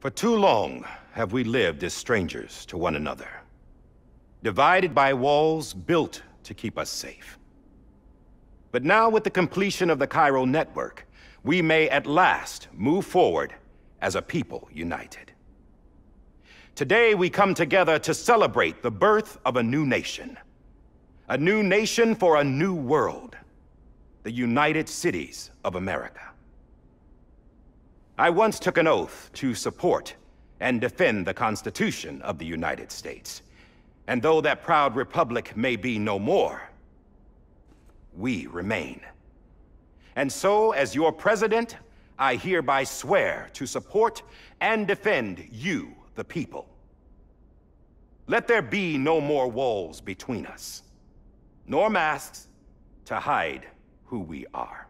For too long have we lived as strangers to one another, divided by walls built to keep us safe. But now, with the completion of the Cairo network, we may at last move forward as a people united. Today, we come together to celebrate the birth of a new nation. A new nation for a new world. The United Cities of America. I once took an oath to support and defend the Constitution of the United States. And though that proud republic may be no more, we remain. And so, as your president, I hereby swear to support and defend you, the people. Let there be no more walls between us, nor masks to hide who we are.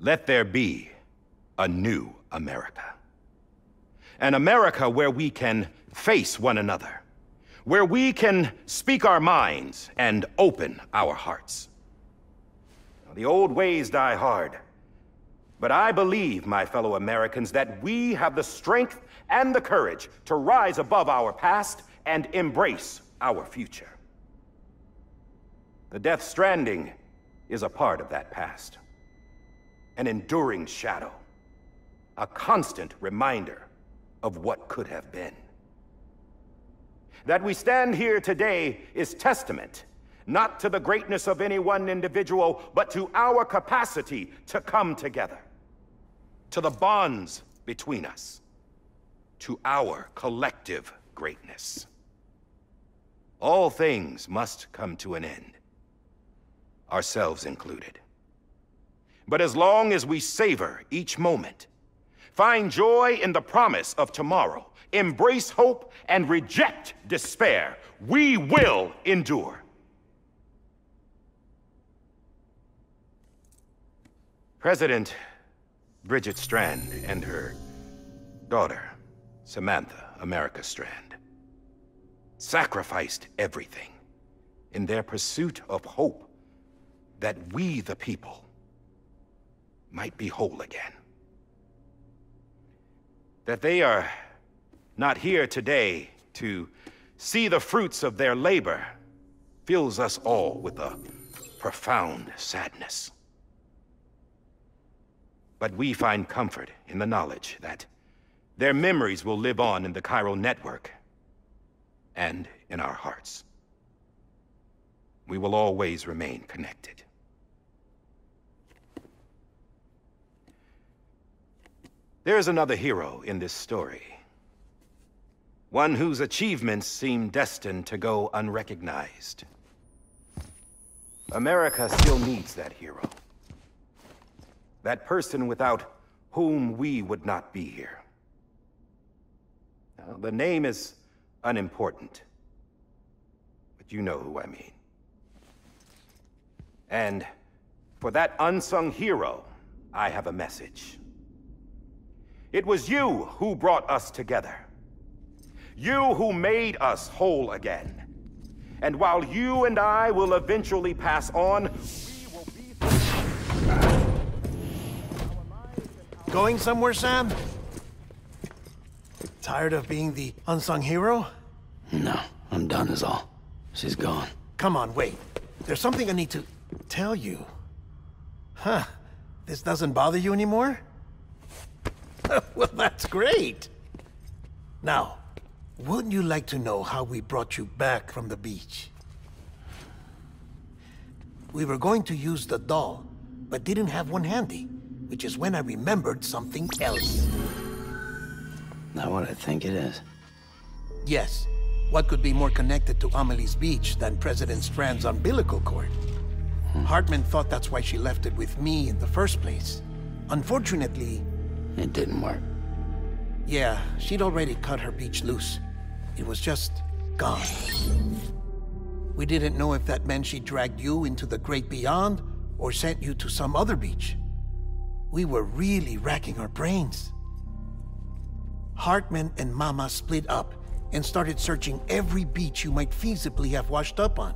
Let there be a new America. An America where we can face one another, where we can speak our minds and open our hearts. The old ways die hard, but I believe, my fellow Americans, that we have the strength and the courage to rise above our past and embrace our future. The Death Stranding is a part of that past. An enduring shadow, a constant reminder of what could have been. That we stand here today is testament, not to the greatness of any one individual, but to our capacity to come together, to the bonds between us, to our collective greatness. All things must come to an end, ourselves included. But as long as we savor each moment, find joy in the promise of tomorrow, embrace hope, and reject despair, we will endure. President Bridget Strand and her daughter, Samantha America Strand, sacrificed everything in their pursuit of hope that we, the people, might be whole again. That they are not here today to see the fruits of their labor fills us all with a profound sadness. But we find comfort in the knowledge that their memories will live on in the Cairo network and in our hearts. We will always remain connected. There's another hero in this story. One whose achievements seem destined to go unrecognized. America still needs that hero. That person without whom we would not be here. Now, the name is unimportant, but you know who I mean. And for that unsung hero, I have a message. It was you who brought us together. You who made us whole again. And while you and I will eventually pass on, we will be... Going somewhere, Sam? Tired of being the unsung hero? No, I'm done is all. She's gone. Come on, wait. There's something I need to tell you. Huh. This doesn't bother you anymore? Well, that's great. Now, wouldn't you like to know how we brought you back from the beach? We were going to use the doll, but didn't have one handy, which is when I remembered something else. Not what I think it is. Yes. What could be more connected to Amelie's beach than President Strand's umbilical cord? Hartman thought that's why she left it with me in the first place. Unfortunately... It didn't work. Yeah, she'd already cut her beach loose. It was just gone. We didn't know if that meant she dragged you into the great beyond, or sent you to some other beach. We were really racking our brains. Hartman and Mama split up and started searching every beach you might feasibly have washed up on.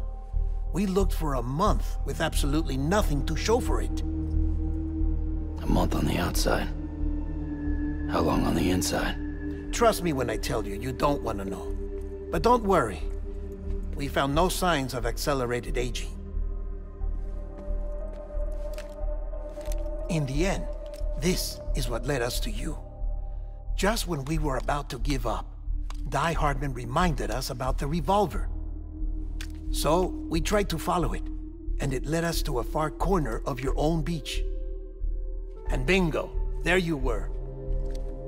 We looked for a month with absolutely nothing to show for it. A month on the outside. How long on the inside? Trust me when I tell you, you don't want to know. But don't worry. We found no signs of accelerated aging. In the end, this is what led us to you. Just when we were about to give up, Die Hardman reminded us about the revolver. So, we tried to follow it, and it led us to a far corner of your own beach. And bingo, there you were.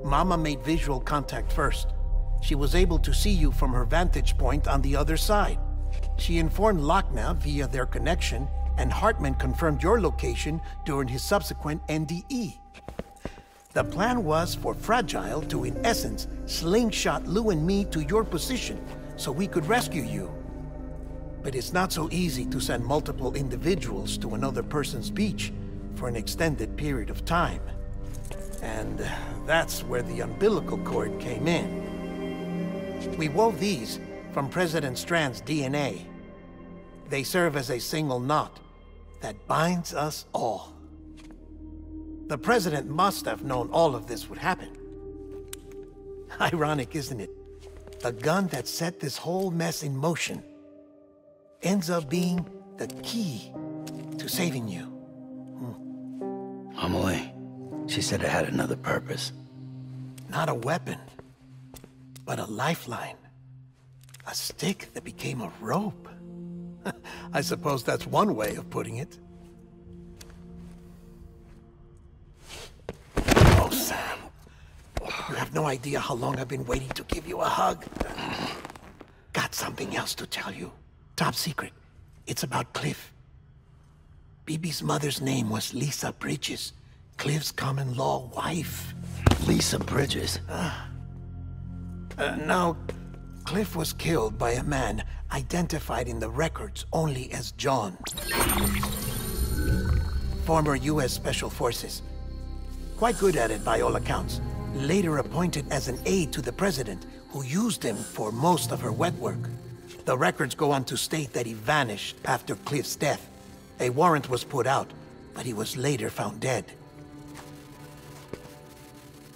Mama made visual contact first. She was able to see you from her vantage point on the other side. She informed Locknaw via their connection, and Hartman confirmed your location during his subsequent NDE. The plan was for Fragile to, in essence, slingshot Lou and me to your position so we could rescue you. But it's not so easy to send multiple individuals to another person's beach for an extended period of time. And that's where the umbilical cord came in. We wove these from President Strand's DNA. They serve as a single knot that binds us all. The President must have known all of this would happen. Ironic, isn't it? The gun that set this whole mess in motion ends up being the key to saving you. Amelie, she said it had another purpose. Not a weapon, but a lifeline. A stick that became a rope. I suppose that's one way of putting it. Oh, Sam. You have no idea how long I've been waiting to give you a hug. Got something else to tell you. Top secret. It's about Cliff. Bibi's mother's name was Lisa Bridges, Cliff's common-law wife. Lisa Bridges? Now, Cliff was killed by a man identified in the records only as John. Former U.S. Special Forces. Quite good at it by all accounts. Later appointed as an aide to the president, who used him for most of her wet work. The records go on to state that he vanished after Cliff's death. A warrant was put out, but he was later found dead.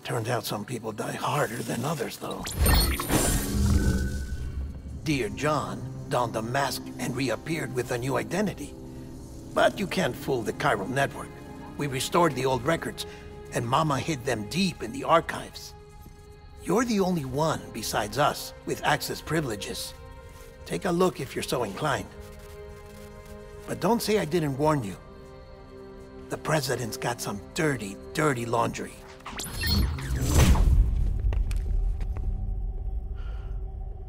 Turned out some people die harder than others, though. Dear John donned a mask and reappeared with a new identity. But you can't fool the chiral network. We restored the old records, and Mama hid them deep in the archives. You're the only one, besides us, with access privileges. Take a look if you're so inclined. But don't say I didn't warn you. The President's got some dirty, dirty laundry.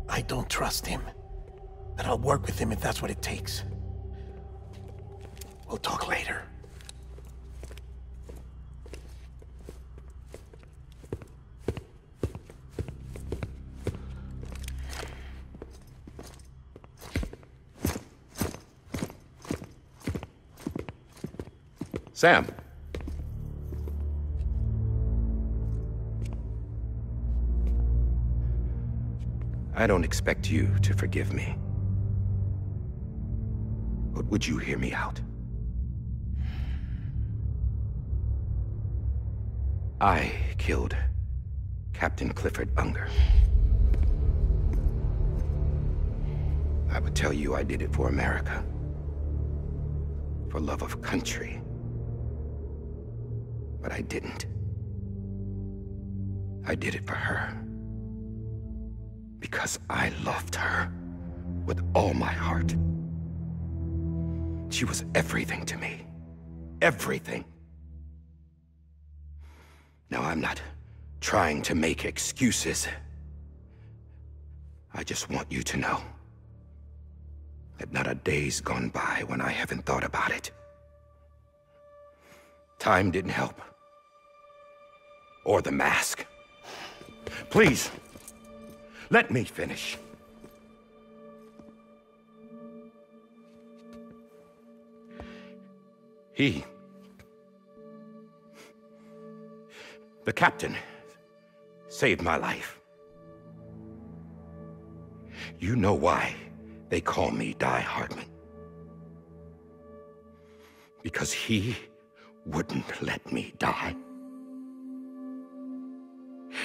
I don't trust him, but I'll work with him if that's what it takes. We'll talk later. Sam. I don't expect you to forgive me. But would you hear me out? I killed Captain Clifford Unger. I would tell you I did it for America. For love of country. But I didn't. I did it for her. Because I loved her with all my heart. She was everything to me. Everything. Now, I'm not trying to make excuses. I just want you to know that not a day's gone by when I haven't thought about it. Time didn't help. Or the mask. Please, let me finish. The captain saved my life. You know why they call me Die Hardman? Because he wouldn't let me die.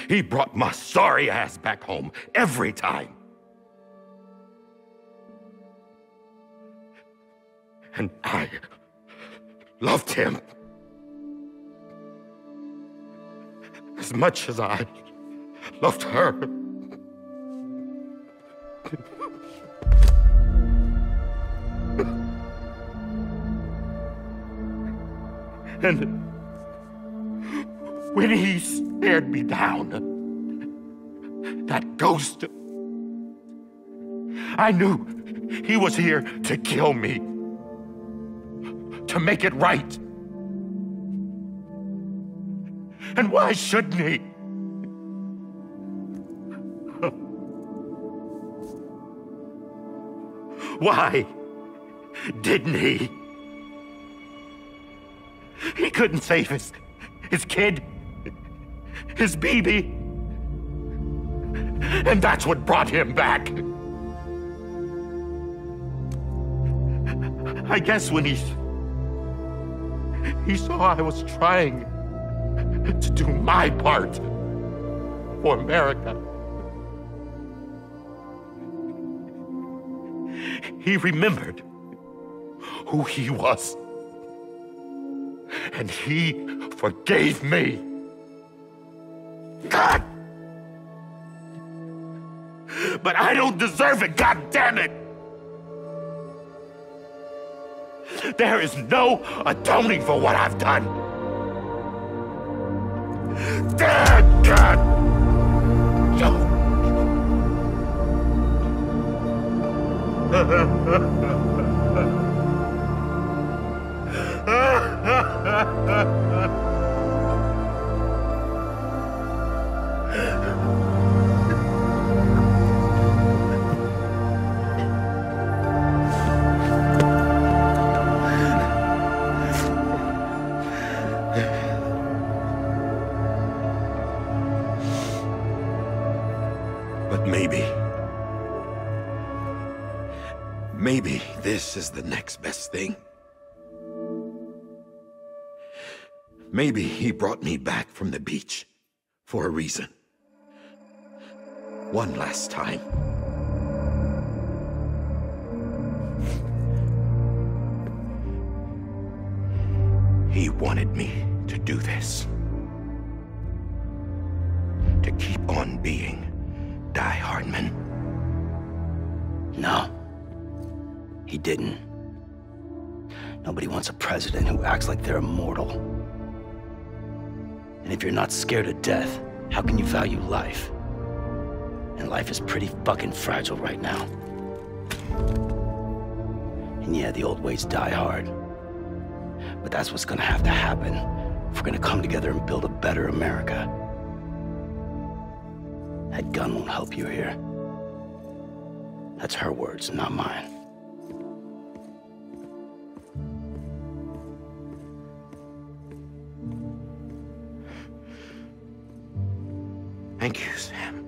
He brought my sorry ass back home every time. And I loved him as much as I loved her. And when he stared me down, that ghost, I knew he was here to kill me, to make it right. And why shouldn't he? Why didn't he? He couldn't save his kid, his baby. And that's what brought him back. I guess when he saw I was trying to do my part for America, he remembered who he was. And he forgave me. God! But I don't deserve it, God damn it! There is no atoning for what I've done. God! No. But maybe this is the next best thing. Maybe he brought me back from the beach for a reason. One last time. He wanted me to do this. To keep on being Die Hardman. No, he didn't. Nobody wants a president who acts like they're immortal. And if you're not scared of death, how can you value life? And life is pretty fucking fragile right now. And yeah, the old ways die hard. But that's what's gonna have to happen if we're gonna come together and build a better America. That gun won't help you here. That's her words, not mine. Thank you, Sam.